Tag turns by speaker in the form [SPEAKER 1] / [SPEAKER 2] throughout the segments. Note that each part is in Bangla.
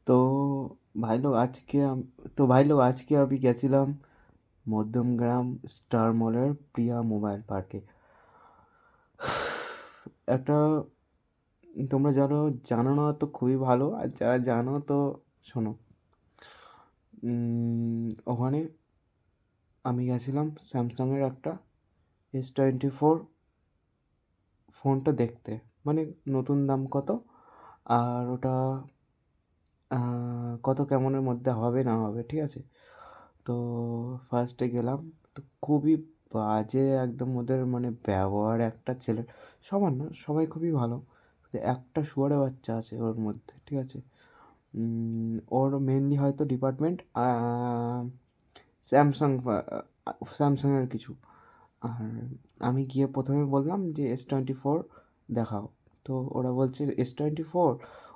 [SPEAKER 1] तो ভাই লোক আজকে আমি গেছিলাম মধ্যমগ্রাম স্টার মলের প্রিয়া মোবাইল পার্কে। একটা তোমরা যারা জানো না তো খুবই ভালো, আর যারা জানো তো শোনো। ওখানে আমি গেছিলাম স্যামসাংয়ের একটা S24 ফোনটা দেখতে, মানে নতুন দাম কত, আর ওটা কত কেমনের মধ্যে হবে না হবে, ঠিক আছে। তো ফার্স্টে গেলাম, তো খুবই বাজে একদম ওদের মানে ব্যবহার। একটা ছেলের, সবার না, সবাই খুবই ভালো, তো একটা শুয়ারে বাচ্চা আছে ওর মধ্যে, ঠিক আছে। ওর মেনলি হয়তো ডিপার্টমেন্ট স্যামসাং, স্যামসাংয়ের কিছু। আর আমি গিয়ে প্রথমে বললাম যে S24 দেখাও। তো ওরা বলছে S24,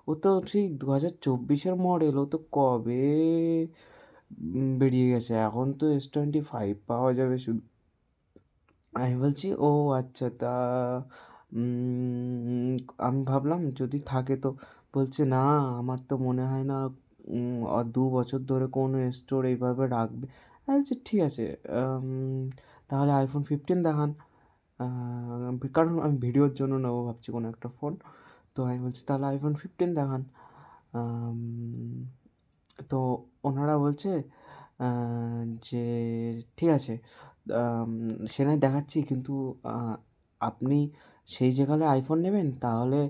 [SPEAKER 1] ও তো সেই 2024-এর মডেল, ও তো কবে বেরিয়ে গেছে, এখন তো S25 পাওয়া যাবে শুধু। আমি বলছি ও আচ্ছা, তা আমি ভাবলাম যদি থাকে তো। বলছে না, আমার তো মনে হয় না 2 বছর ধরে কোনো স্টোর এইভাবে রাখবে। আমি বলছি ঠিক আছে, তাহলে iPhone 15 দেখান। কারণ আমি ভিডিওর জন্য নেবো ভাবছি কোনো একটা ফোন। তো আমি বলছি তাহলে iPhone 15 দেখান। আম, তো ওনারা বলছে যে ঠিক আছে, আম, সে নয় দেখাচ্ছি, কিন্তু আপনি সেই যেখানে আইফোন নেবেন তাহলে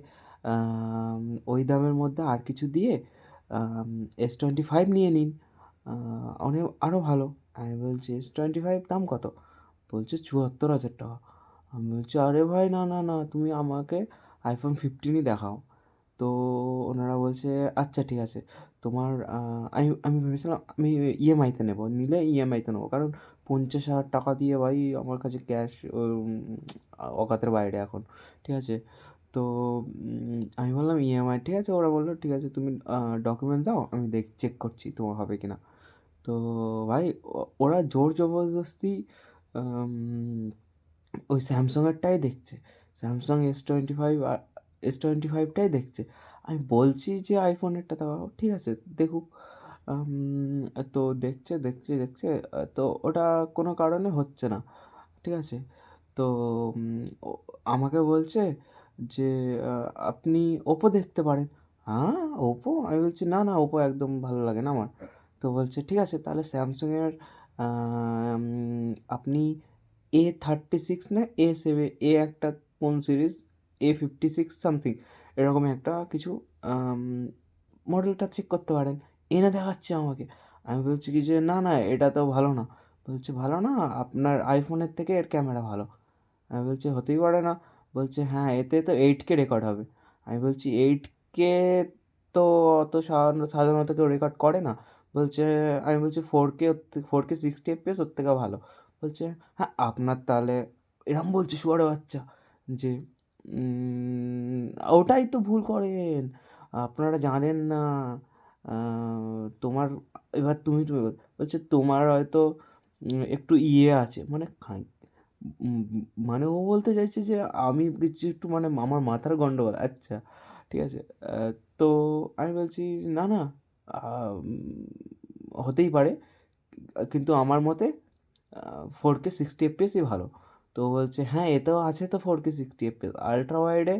[SPEAKER 1] আম, ওই দামের মধ্যে আর কিছু দিয়ে S25 নিয়ে নিন, অনেক আরও ভালো। আমি বলছি S25 দাম কত? বলছে 74,000 টাকা। আমি বলছি আরে ভাই, না না না, তুমি আমাকে iPhone 15ই দেখাও। তো ওনারা বলছে আচ্ছা ঠিক আছে, তোমার আমি ভেবেছিলাম আমি ইএমআইতে নেবো, নিলে ইএমআইতে নেবো, কারণ 50,000 টাকা দিয়ে ভাই আমার কাছে ক্যাশ অকাতের বাইরে এখন, ঠিক আছে। তো আমি বললাম ইএমআই, ঠিক আছে। ওরা বললো ঠিক আছে, তুমি ডকুমেন্ট দাও, আমি চেক করছি তোমার হবে কি না। তো ভাই ওরা জোর জবরদস্তি আম, ওই স্যামসংয়েরটাই দেখছে, স্যামসাং S25, S25টাই দেখছে। আমি বলছি যে আইফোনেরটা দেওয়া ঠিক আছে, দেখুক। তো দেখছে দেখছে দেখছে, তো ওটা কোনো কারণে হচ্ছে না, ঠিক আছে। তো আমাকে বলছে যে আপনি ওপো দেখতে পারেন। হ্যাঁ, ওপো? আমি বলছি না না, ওপো একদম ভালো লাগে না আমার। তো বলছে ঠিক আছে, তাহলে স্যামসাংয়ের আপনি A36 না A একটা কোন সিরিজ, A56 সামথিং এরকম একটা কিছু মডেলটা চেক করতে পারেন, এনে দেখাচ্ছে আমাকে। আমি বলছি কি যে না না, এটা তো ভালো না। বলছে ভালো না? আপনার আইফোনের থেকে এর ক্যামেরা ভালো। আমি বলছি হতেই পারে না। বলছে হ্যাঁ, এতে তো 8K রেকর্ড হবে। আমি বলছি 8K তো অত সাধারণত কেউ রেকর্ড করে না। বলছে, আমি বলছি 4K, 4K 60 FPS ওর থেকে ভালো। বলছে হ্যাঁ আপনার তাহলে, এরম বলছে শুয়ারে বাচ্চা, যে ওটাই তো ভুল করেন, আপনারা জানেন না। তোমার, এবার তুমি বলছে তোমার হয়তো একটু ইয়ে আছে, মানে উম, মানে ও বলতে চাইছে যে আমি কিছু একটু মানে আমার মাথার গন্ডগোল, আচ্ছা ঠিক আছে। আহ, তো আমি বলছি না না, হতেই পারে, কিন্তু আমার মতে 4K 60 FPSই ভালো। তো বলছে হ্যাঁ, এতেও আছে তো 4K 60 FPS, ultra ওয়াইডে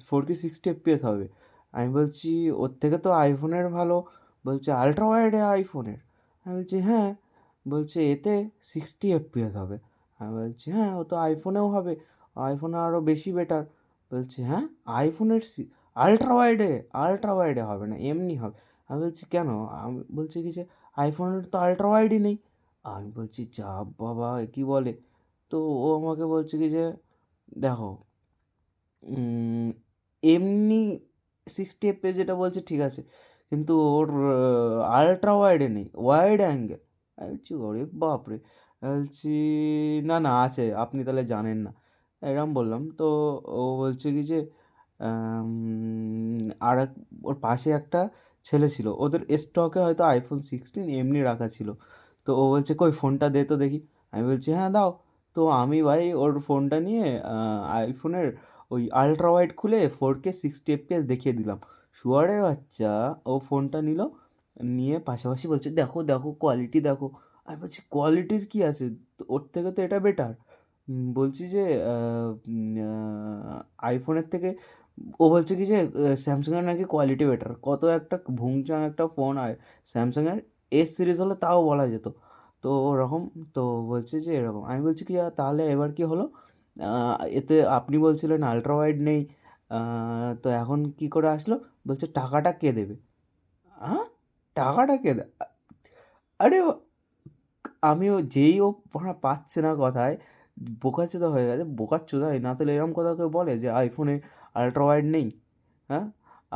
[SPEAKER 1] 4K 60 FPS হবে। আমি বলছি ওর থেকে তো আইফোনের ভালো। বলছে আলট্রা ওয়াইডে আইফোনের? আমি বলছি হ্যাঁ। বলছে এতে 60 FPS হবে। আমি বলছি হ্যাঁ, ও তো আইফোনেও হবে, আইফোনে আরও বেশি বেটার। বলছে হ্যাঁ, আইফোনের আলট্রা ওয়াইডে হবে না, এমনি হবে। আমি বলছি কেন? আমি বলছি কি যে আইফোনের তো আলট্রা ওয়াইডই নেই। আমি বলছি যা বাবা, এ কী বলে! তো ও আমাকে বলছে কি যে দেখো, উম, এমনি 60 FPS যেটা বলছে ঠিক আছে, কিন্তু ওর আলট্রা ওয়াইডে নেই, ওয়াইড অ্যাঙ্গেল। আমি বলছি ওরে বাপরে! আমি বলছি না না, আছে, আপনি তাহলে জানেন না, এরম বললাম। তো ও বলছে কি যে আর ওর পাশে একটা ছেলে ছিল, ওদের স্টকে হয়তো iPhone 16 এমনি রাখা ছিল। তো ও বলছে কই ফোনটা দে তো দেখি। আমি বলছি হ্যাঁ দাও। তো আমি ভাই ওর ফোনটা নিয়ে আইফোনের ওই আলট্রা ওয়াইড খুলে 4K 60 FPS দেখিয়ে দিলাম। শুয়ারের বাচ্চা ও ফোনটা নিল, নিয়ে পাশাপাশি বলছে দেখো দেখো কোয়ালিটি দেখো। আমি বলছি কোয়ালিটির কী আছে, তো ওর থেকে তো এটা বেটার। বলছি যে আইফোনের থেকে, ও বলছে কি যে স্যামসাংয়ের নাকি কোয়ালিটি বেটার। কত একটা ভুংচাং একটা ফোন আয়, স্যামসাংয়ের এস সিরিজ হলে তাও বলা যেত। তো ওরকম, তো বলছে যে এরকম। আমি বলছি কি তাহলে এবার কি হলো, এতে আপনি বলছিলেন আলট্রা ওয়াইড নেই, তো এখন কি করে আসলো? বলছে টাকাটা কে দেবে? হ্যাঁ, টাকাটা কে আরে আমিও যেই ও পাচ্ছে না কথায়, বোকাচোদা হয়ে গেছে, বোকাচোদাই না, তাহলে এরকম কথা কেউ বলে যে আইফোনে আলট্রা ওয়াইড নেই? হ্যাঁ,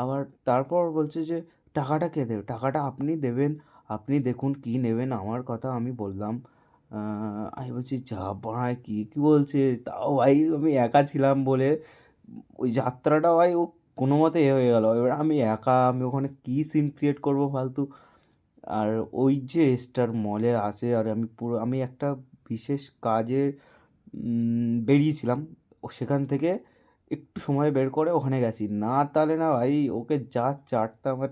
[SPEAKER 1] আবার তারপর বলছে যে টাকাটা কে দেবে? টাকাটা আপনি দেবেন, আপনি দেখুন কী নেবেন। আমার কথা আমি বললাম, আমি বলছি যা বাড়ায় কী কী বলছে, তাও ভাই আমি একা ছিলাম বলে ওই যাত্রাটা ভাই ও কোনো মতে এ হয়ে গেল। এবার আমি একা, আমি ওখানে কী সিন ক্রিয়েট করবো ফালতু। আর ওই যে স্টার মলে আছে, আর আমি পুরো আমি একটা বিশেষ কাজে বেরিয়েছিলাম, ও সেখান থেকে একটু সময় বের করে ওখানে গেছি, না তাহলে না ভাই ওকে যা চাটতাম। আর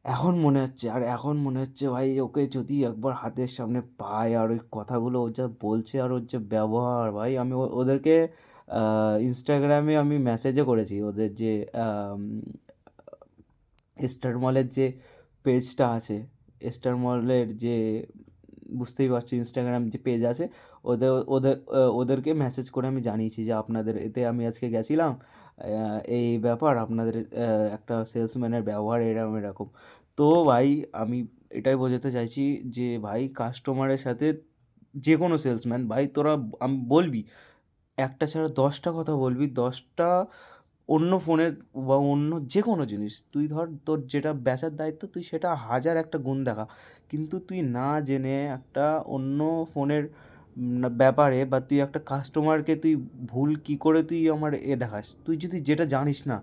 [SPEAKER 1] এখন মনে হচ্ছে, আর এখন মনে হচ্ছে ভাই ওকে যদি একবার হাতের সামনে পাই, আর ওই কথাগুলো ও যা বলছে আর ওর যে ব্যবহার, ভাই আমি ওদেরকে ইনস্টাগ্রামে আমি মেসেজও করেছি, ওদের যে স্টার মলের যে পেজটা আছে, স্টার মলের যে, বুঝতেই পারছো ইনস্টাগ্রাম যে পেজ আছে, ওদের ওদের ওদেরকে মেসেজ করে আমি জানিয়েছি যে আপনাদের এতে আমি আজকে গেছিলাম, এই ব্যাপার আপনাদের একটা সেলসম্যানের ব্যবহার এরকম এরকম। তো ভাই আমি এটাই বোঝাতে চাইছি যে ভাই কাস্টমারের সাথে, যে কোনো সেলসম্যান ভাই তোরা আমি বলবি একটা ছাড়া 10টা কথা বলবি, 10টা অন্য ফোনের বা অন্য যে কোনো জিনিস, তুই ধর তোর যেটা বেচার দায়িত্ব তুই সেটা হাজার একটা গুণ দেখা, কিন্তু তুই না জেনে একটা অন্য ফোনের ব্যাপারে, বা তুই একটা কাস্টমারকে তুই ভুল কী করে তুই আমার দেখাস, তুই যদি যেটা জানিস না,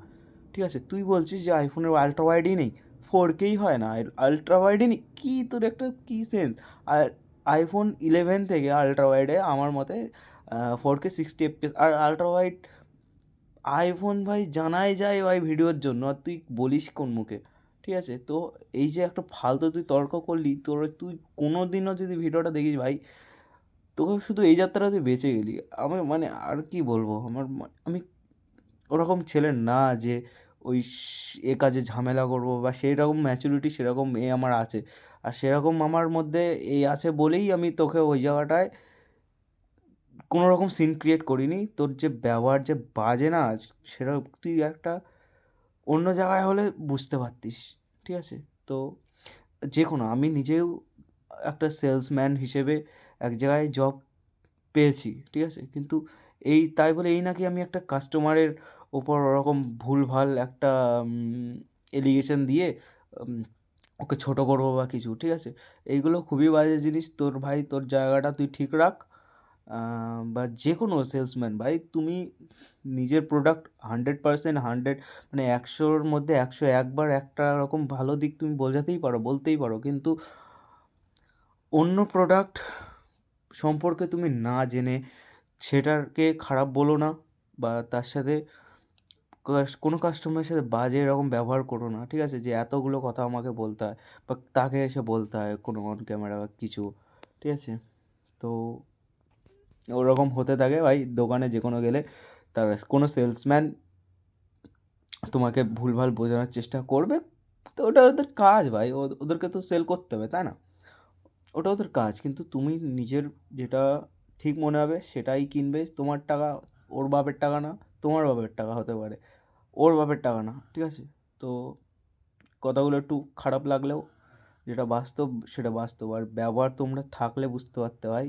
[SPEAKER 1] ঠিক আছে, তুই বলছিস যে আইফোনের আলট্রা ওয়াইডই নেই, 4Kই হয় না, আলট্রা ওয়াইডই নেই, কী তোর একটা কী সেন্স? আর iPhone 11 থেকে আলট্রা ওয়াইডে আমার মতে 4K 60 FPS, আর আলট্রা ওয়াইড আইফোন ভাই জানাই যায় ভাই ভিডিওর জন্য, আর তুই বলিস কোন মুখে? ঠিক আছে, তো এই যে একটা ফালতু তুই তর্ক করলি, তোর তুই কোনো দিনও যদি ভিডিওটা দেখিস ভাই, তোকে শুধু এই যাত্রা তুই বেঁচে গেলি। আমি মানে আর কি বলবো, আমার আমি ওরকম ছেলে না যে ওই এ কাজে ঝামেলা করবো, বা সেই রকম ম্যাচুরিটি সেরকম এ আমার আছে, আর সেরকম আমার মধ্যে এই আছে বলেই আমি তোকে ওই জায়গাটায় কোনো রকম সিন ক্রিয়েট করিনি। তোর যে ব্যবহার যে বাজে না, সেটা তুই একটা অন্য জায়গায় হলে বুঝতে পারতিস, ঠিক আছে? তো যে কোনো, আমি নিজেও একটা সেলসম্যান হিসেবে এক জায়গায় জব পেয়েছি, ঠিক আছে? কিন্তু এই তাই বলে এই নাকি আমি একটা কাস্টমারের ওপর ওরকম ভুলভাল একটা এলিগেশন দিয়ে উম, ওকে ছোটো করবো বা কিছু, ঠিক আছে? এইগুলো খুবই বাজে জিনিস। তোর ভাই তোর জায়গাটা তুই ঠিক রাখ। বা যে কোনো সেলসম্যান ভাই, তুমি নিজের প্রোডাক্ট 100% মানে 100-র মধ্যে 101বার একটা রকম ভালো দিক তুমি বোঝাতেই পারো, বলতেই পারো, কিন্তু অন্য প্রোডাক্ট সম্পর্কে তুমি না জেনে সেটাকে খারাপ বলো না, বা তার সাথে কোনো কাস্টমারের সাথে বাজে এরকম ব্যবহার করো না, ঠিক আছে? যে এতগুলো কথা আমাকে বলতে হয়, বা তাকে এসে বলতে হয় কোনো অন ক্যামেরা বা কিছু, ঠিক আছে? তো ওরকম হতে থাকে ভাই, দোকানে যে কোনো গেলে তার কোনো সেলসম্যান তোমাকে ভুলভাল বোঝানোর চেষ্টা করবে, তো ওটা ওদের কাজ ভাই, ওদেরকে তো সেল করতে হবে, তাই না? ওটা ওদের কাজ, কিন্তু তুমি নিজের যেটা ঠিক মনে হবে সেটাই কিনবে। তোমার টাকা, ওর বাপের টাকা না, তোমার বাপের টাকা হতে পারে, ওর বাপের টাকা না, ঠিক আছে? তো কথাগুলো একটু খারাপ লাগলেও যেটা বাস্তব সেটা বাস্তব, আর ব্যবহার তোমরা থাকলে বুঝতে পারতে ভাই।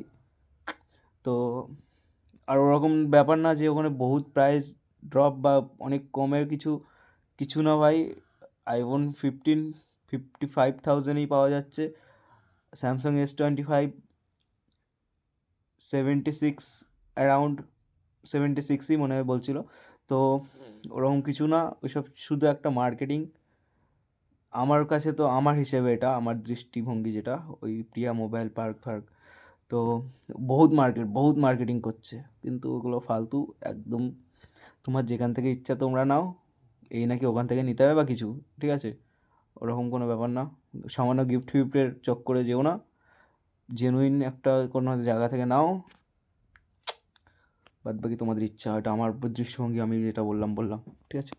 [SPEAKER 1] তো আর ওরকম ব্যাপার না যে ওখানে বহুত প্রাইস ড্রপ বা অনেক কমের কিছু, কিছু না ভাই। iPhone 15 55,000-এই পাওয়া যাচ্ছে, Samsung S25 76, অ্যারাউন্ড 76ই মনে হয় বলছিল। তো ওরকম কিছু না, ওইসব শুধু একটা মার্কেটিং। আমার কাছে তো আমার হিসেবে, এটা আমার দৃষ্টিভঙ্গি যেটা, ওই প্রিয়া মোবাইল পার্ক ফার্ক, তো বহুত মার্কেটিং করছে, কিন্তু ওগুলো ফালতু একদম। তোমার যেখান থেকে ইচ্ছা তোমরা নাও, এই নাকি ওখান থেকে নিতে হবে বা কিছু, ঠিক আছে? ওরকম কোনো ব্যাপার না। সামান্য গিফট ফিফটের চক্করে যেও না, জেনুইন একটা কোনো জায়গা থেকে নাও, বাদ বাকি তোমাদের ইচ্ছা। এটা আমার দৃষ্টিভঙ্গি, আমি যেটা বললাম, ঠিক আছে?